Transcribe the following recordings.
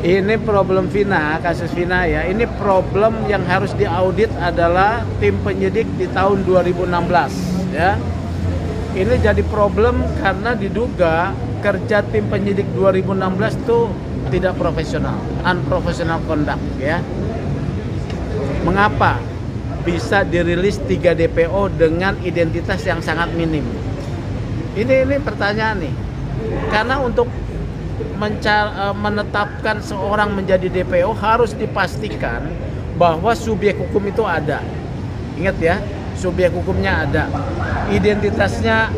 Ini problem Vina, kasus Vina ya. Ini problem yang harus diaudit adalah tim penyidik di tahun 2016 ya. Ini jadi problem karena diduga kerja tim penyidik 2016 itu tidak profesional, unprofessional conduct ya. Mengapa bisa dirilis 3 DPO dengan identitas yang sangat minim? Ini pertanyaan nih. Karena untuk menetapkan seorang menjadi DPO harus dipastikan bahwa subjek hukum itu ada. Ingat ya, subjek hukumnya ada, identitasnya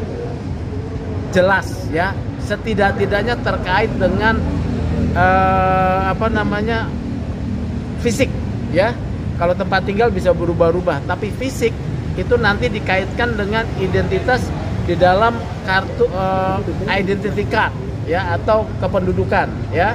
jelas ya, setidak-tidaknya terkait dengan fisik ya. Kalau tempat tinggal bisa berubah-ubah, tapi fisik itu nanti dikaitkan dengan identitas di dalam kartu identity card ya, atau kependudukan ya.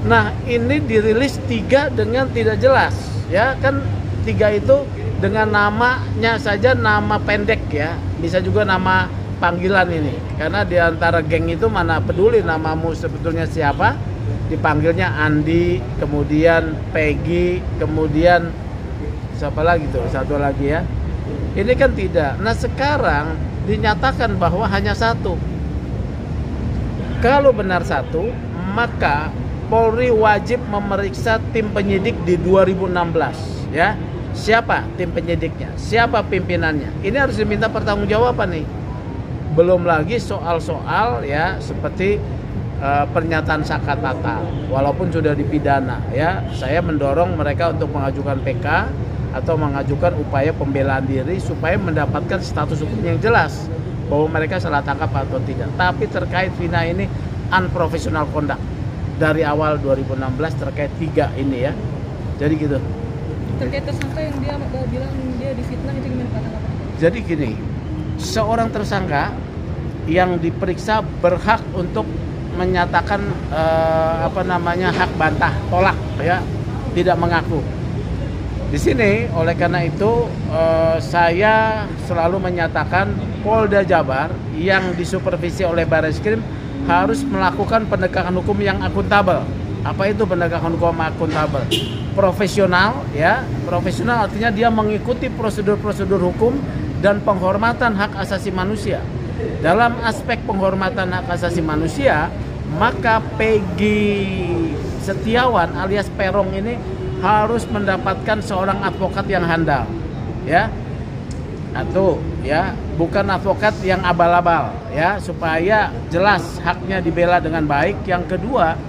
Nah, ini dirilis 3 dengan tidak jelas ya, kan 3 itu dengan namanya saja nama pendek ya, bisa juga nama panggilan ini, karena di antara geng itu mana peduli namamu sebetulnya siapa, dipanggilnya Andi, kemudian Peggy, kemudian siapa lagi tuh, satu lagi ya. Ini kan tidak. Nah, sekarang dinyatakan bahwa hanya 1. Kalau benar 1, maka Polri wajib memeriksa tim penyidik di 2016 ya. Siapa tim penyidiknya? Siapa pimpinannya? Ini harus diminta pertanggungjawaban nih. Belum lagi soal-soal ya seperti pernyataan Sakatata, walaupun sudah dipidana ya. Saya mendorong mereka untuk mengajukan PK atau mengajukan upaya pembelaan diri supaya mendapatkan status hukum yang jelas bahwa mereka salah tangkap atau tidak. Tapi terkait Vina ini unprofessional conduct dari awal 2016 terkait 3 ini ya. Jadi gitu. Terkait tersangka yang dia bilang dia difitnah, itu gimana Pak tanggapannya? Jadi gini, seorang tersangka yang diperiksa berhak untuk menyatakan hak bantah, tolak ya, tidak mengaku. Di sini oleh karena itu saya selalu menyatakan Polda Jabar yang disupervisi oleh Barreskrim harus melakukan penegakan hukum yang akuntabel. Apa itu penegakan hukum akuntabel? Profesional ya. Profesional artinya dia mengikuti prosedur-prosedur hukum dan penghormatan hak asasi manusia. Dalam aspek penghormatan hak asasi manusia, maka Peggy Setiawan alias Peron ini harus mendapatkan seorang advokat yang handal ya. Atau ya, bukan advokat yang abal-abal ya, supaya jelas haknya dibela dengan baik. Yang kedua,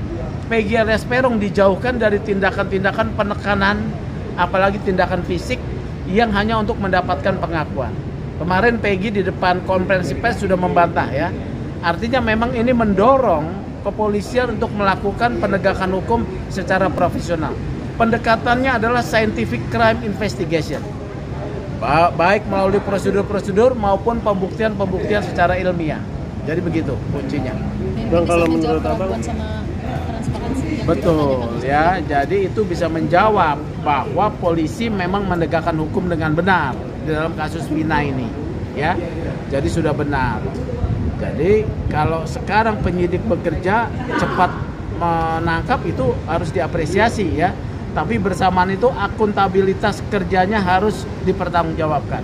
Peggy alias Peron dijauhkan dari tindakan-tindakan penekanan, apalagi tindakan fisik yang hanya untuk mendapatkan pengakuan. Kemarin Peggy di depan konferensi pers sudah membantah ya. Artinya memang ini mendorong kepolisian untuk melakukan penegakan hukum secara profesional. Pendekatannya adalah scientific crime investigation, baik melalui prosedur-prosedur maupun pembuktian-pembuktian secara ilmiah. Jadi begitu kuncinya. Bang, kalau menurut Abang, betul ya, jadi itu bisa menjawab bahwa polisi memang menegakkan hukum dengan benar di dalam kasus Vina ini ya. Jadi sudah benar. Jadi kalau sekarang penyidik bekerja cepat menangkap itu harus diapresiasi ya. Tapi bersamaan itu akuntabilitas kerjanya harus dipertanggungjawabkan.